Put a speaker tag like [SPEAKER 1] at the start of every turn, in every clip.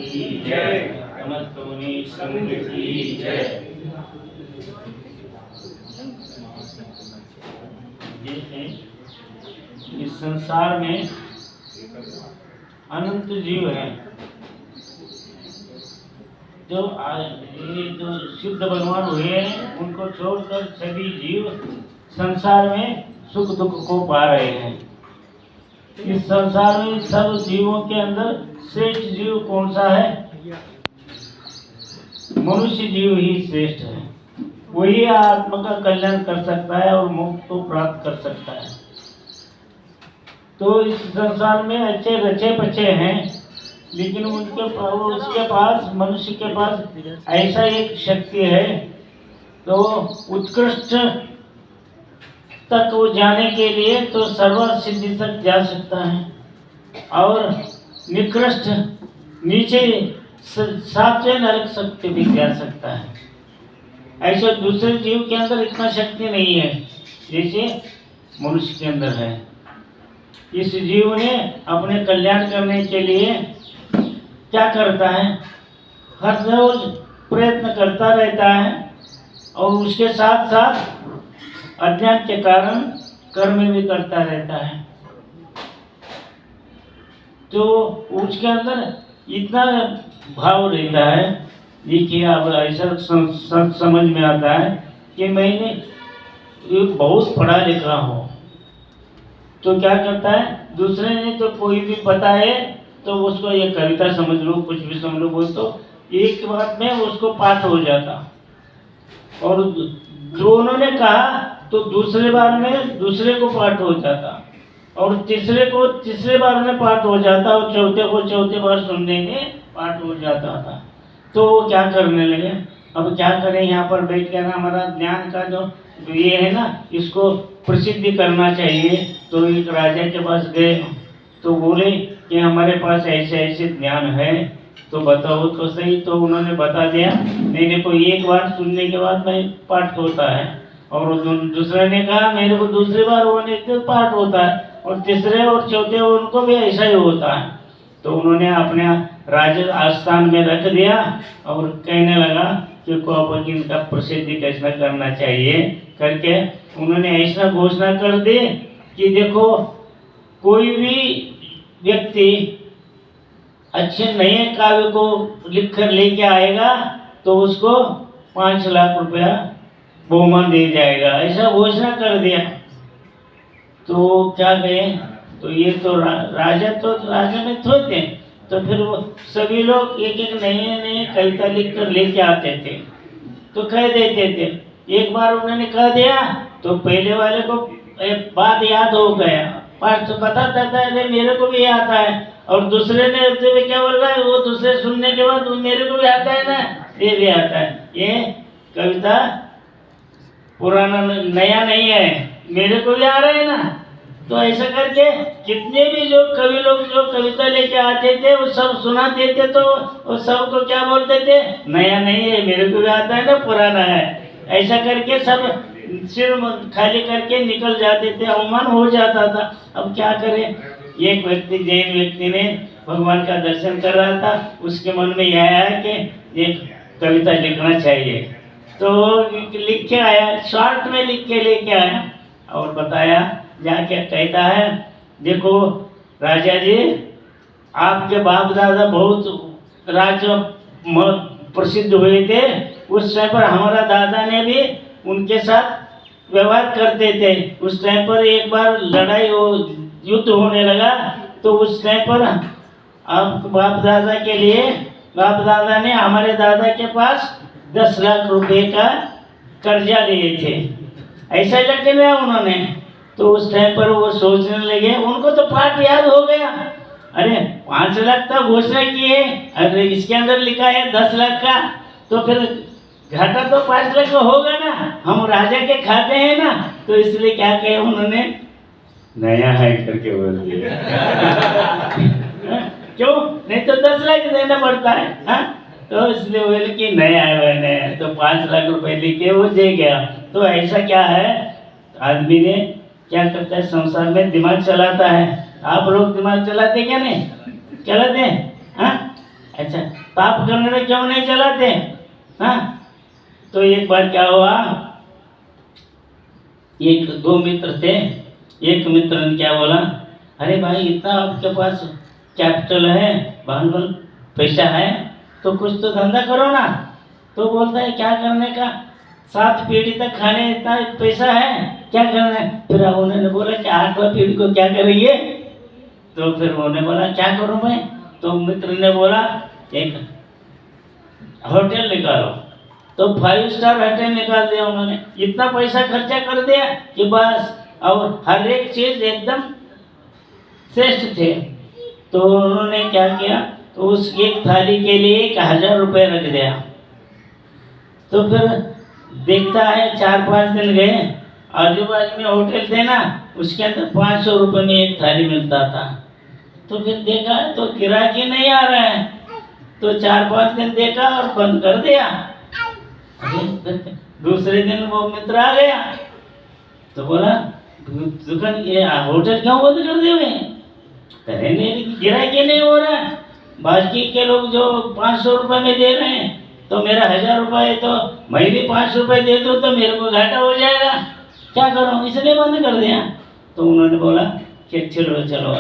[SPEAKER 1] की जय, समस्त मुनि संघ की जय। इस संसार में अनंत जीव है। जो ये जो सिद्ध भगवान हुए हैं उनको छोड़कर सभी जीव संसार में सुख दुख को पा रहे हैं। इस संसार में सब जीवों के अंदर श्रेष्ठ जीव कौन सा है? मनुष्य जीव ही श्रेष्ठ है। वही आत्मा का कल्याण कर सकता है और मोक्ष को प्राप्त कर सकता है। तो इस संसार में अच्छे रचे बचे हैं, लेकिन उसके पास, मनुष्य के पास ऐसा एक शक्ति है तो उत्कृष्ट तक वो जाने के लिए तो सर्व सिद्धि तक जा सकता है और निकृष्ट नीचे सातवें नरक सत्य भी जा सकता है। ऐसे दूसरे जीव के अंदर इतना शक्ति नहीं है जैसे मनुष्य के अंदर है। इस जीव ने अपने कल्याण करने के लिए क्या करता है? हर रोज प्रयत्न करता रहता है और उसके साथ साथ अज्ञान के कारण कर्म भी करता रहता है। तो उसके अंदर इतना भाव रहता है। देखिए, अब ऐसा समझ में आता है कि मैंने बहुत पढ़ा लिखा हूँ, तो क्या करता है दूसरे ने तो कोई भी बताए तो उसको ये कविता समझ लो, कुछ भी समझ लो, बोल तो एक बात में उसको पाठ हो जाता। और जो उन्होंने कहा तो दूसरे बार में दूसरे को पाठ हो जाता और तीसरे को तीसरे बार में पाठ हो जाता और चौथे को चौथे बार सुनने में पाठ हो जाता था। तो वो क्या करने लगे, अब क्या करें, यहाँ पर बैठ कर हमारा ज्ञान का जो ये है ना, इसको प्रसिद्धि करना चाहिए। तो एक राजा के पास गए तो बोले कि हमारे पास ऐसे ऐसे ज्ञान है, तो बताओ तो सही। तो उन्होंने बता दिया, मेरे को एक बार सुनने के बाद में पाठ होता है, और दूसरे ने कहा मेरे को दूसरी बार होने से पाठ होता है, और तीसरे और चौथे उनको भी ऐसा ही होता है। तो उन्होंने अपने राज आस्थान में रख दिया और कहने लगा कि को अब इनका प्रसिद्धि कैसे करना चाहिए करके उन्होंने ऐसा घोषणा कर दी कि देखो, कोई भी व्यक्ति अच्छे नए काव्य को लिखकर लेके आएगा तो उसको 5 लाख रुपया बहुमान दे जाएगा, ऐसा घोषणा कर दिया। तो क्या कहे, तो ये तो राजा में थे, तो फिर वो सभी लोग एक एक नए नए कविता लिख कर लेके आते थे, तो कह देते थे। एक बार उन्होंने कह दिया तो पहले वाले को एक बात याद हो गया, पाठ तो बताता था, अरे मेरे को भी आता है, और दूसरे ने तो क्या बोल रहा है, वो दूसरे सुनने के बाद मेरे को भी आता है ना, ये भी आता है। ये कविता पुराना नया नहीं है, मेरे को भी आ रहा है ना। तो ऐसा करके कितने भी जो कवि लोग जो कविता लेके आते थे वो सब सुनाते थे, तो वो सबको क्या बोलते थे, नया नहीं है, मेरे को भी आता है ना, पुराना है। ऐसा करके सब सिर खाली करके निकल जाते थे, अवमान हो जाता था। अब क्या करें, एक व्यक्ति जैन व्यक्ति ने भगवान का दर्शन कर रहा था, उसके मन में यह आया कि एक कविता लिखना चाहिए। तो लिख के आया, शॉर्ट में लिख के लेके आया और बताया, जाके कहता है, देखो राजा जी, आपके बाप दादा बहुत राज्य प्रसिद्ध हुए थे, उस समय पर हमारा दादा ने भी उनके साथ व्यवहार करते थे। उस टाइम पर एक बार लड़ाई युद्ध होने लगा, तो उस टाइम पर आप बाप दादा के लिए बाप दादा ने हमारे दादा के पास 10 लाख रुपए का कर्जा लिए थे, ऐसा लिख लिया उन्होंने। तो उस टाइम पर वो सोचने लगे, उनको तो पाठ याद हो गया, अरे 5 लाख का घोषणा की है, अरे इसके अंदर लिखा है 10 लाख का, तो फिर घाटा तो 5 लाख का होगा ना, हम राजा के खाते हैं ना। तो इसलिए क्या कहे उन्होंने, नया है करके बोल दिया। क्यों, नहीं तो 10 लाख देना पड़ता है, हाँ? तो इसलिए बोले कि नया है वह नया है, तो 5 लाख रुपए लेके वो दे गया। तो ऐसा क्या है, आदमी ने क्या करता है, संसार में दिमाग चलाता है। आप लोग दिमाग चलाते क्या नहीं चलाते हैं, हाँ? अच्छा, पाप करने में क्यों नहीं चलाते? हाँ, तो एक बार क्या हुआ, एक दो मित्र थे। एक मित्र ने क्या बोला, अरे भाई इतना आपके पास कैपिटल है, भांडवल पैसा है, तो कुछ तो धंधा करो ना। तो बोलता है क्या करने का, 7 पीढ़ी तक खाने इतना पैसा है, क्या करना है? फिर उन्होंने बोला कि 8वां पीढ़ी को क्या करेंगे? तो फिर उन्होंने बोला क्या करूं मैं? तो मित्र ने बोला एक होटल निकालो। तो 5 स्टार होटल निकाल दिया उन्होंने। इतना पैसा खर्चा कर दिया कि बस, और हर एक चीज एकदम श्रेष्ठ थे। तो उन्होंने क्या किया, तो उस एक थाली के लिए 1000 रुपये रख दिया। तो फिर देखता है 4-5 दिन गए, आजू बाजू में होटल थे ना, उसके अंदर 500 रुपये में एक थाली मिलता था। तो फिर देखा तो गिराकी नहीं आ रहा है, तो 4-5 दिन देखा और बंद कर दिया। दूसरे दिन वो मित्र आ गया तो बोला दुकान ये होटल क्यों बंद कर दिए? अरे नहीं, गिराकी नहीं हो रहा है, बाकी के लोग जो 500 रुपये में दे रहे हैं, तो मेरा 1000 रुपये, तो मैं भी 500 रुपये दे दूँ तो मेरे को घाटा हो जाएगा, क्या करूँ? इसलिए बंद कर दिया। तो उन्होंने बोला कि चलो चलो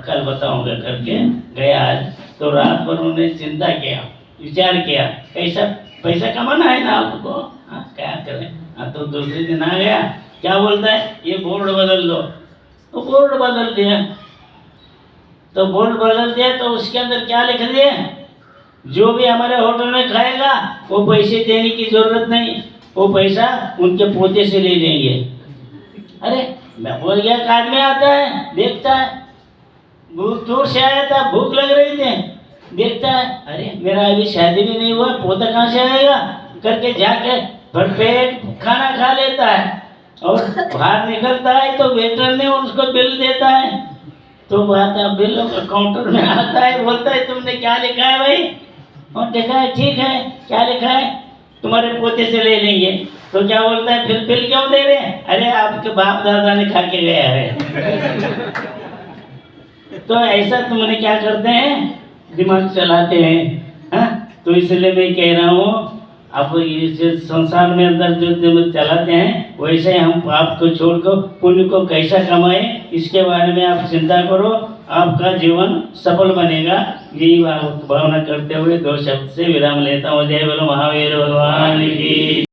[SPEAKER 1] कल बताऊंगा करके गया आज। तो रात भर उन्होंने चिंता किया, विचार किया, कैसा पैसा कमाना है ना आपको, हाँ क्या करें। हाँ, तो दूसरे दिन आ गया, क्या बोलता है, ये बोर्ड बदल दो। तो बोर्ड बदल दिया। तो बोर्ड बदल दिया तो उसके अंदर क्या लिख दिया, जो भी हमारे होटल में खाएगा वो पैसे देने की जरूरत नहीं, वो पैसा उनके पोते से ले लेंगे। अरे मैं बोल गया, एक आदमी आता है, देखता है, दूर से आया था, भूख लग रही थी, देखता है अरे मेरा अभी शादी भी नहीं हुआ, पोता कहाँ से आएगा करके जाके भरपेट खाना खा लेता है। और बाहर निकलता है तो वेटर ने उसको बिल देता है। तो बात बिल काउंटर में आता है, बोलता है तुमने क्या लिखा है भाई? और देखा है, ठीक है, क्या लिखा है? तुम्हारे पोते से ले लेंगे। तो क्या बोलता है, फिर बिल क्यों दे रहे हैं? अरे आपके बाप दादा ने खा के गया है। तो ऐसा तुमने क्या करते हैं, दिमाग चलाते हैं। हाँ, तो इसलिए मैं कह रहा हूँ, अब इस संसार में अंदर जो दिमाग चलाते हैं, वैसे हम पाप को छोड़कर पुण्य को कैसा कमाएं, इसके बारे में आप चिंता करो, आपका जीवन सफल बनेगा। यही भावना करते हुए 2 शब्द से विराम लेता हूँ। जय बोलो महावीर भगवान की।